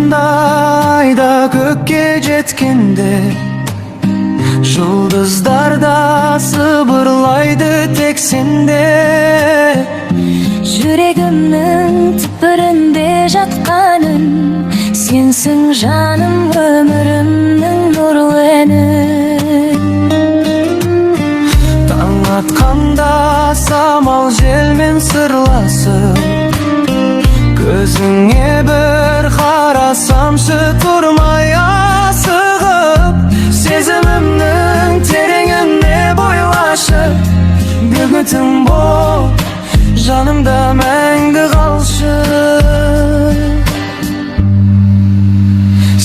atқанда айда көкке жеткенде, жұлдыздар да сыбырлайды тек сенде. Жүрегімнің түпкірінде жатқаның сенсің жаным, өмірімнің нұрлы әні. Таң атқанда самал желмен сырласып, көзіңе бір қарасамшы тұрмай асығып, сезімімнің тереңіне бойлашып, бөгетім бол, жанымда мәңгі қалшы.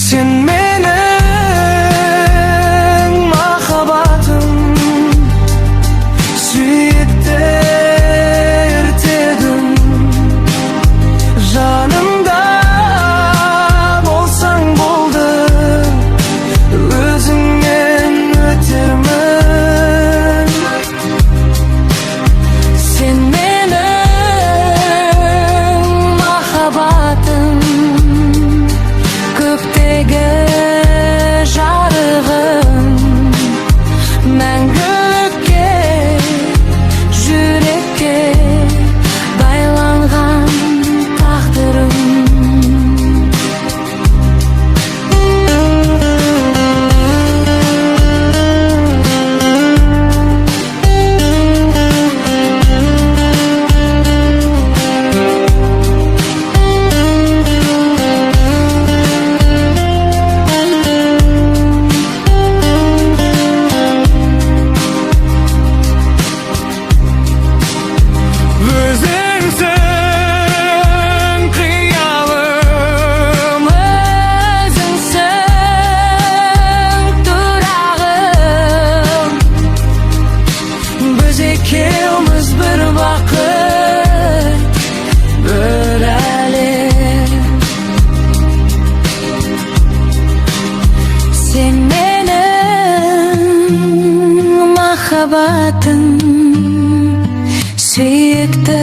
Сен менің махаббатым, сүйікті ертегім. Жанымда болсаң болды, өзіңнен өтермін. Сен менің махаббатым, көктегі жарығым, мәңгілікке, жүрекке байланған тағдырым. Өзіңсің қиялым, Өзіңсің тұрағым, біз екеуміз бір бақыт, бір әлем. сен менің махаббатым, сүйікті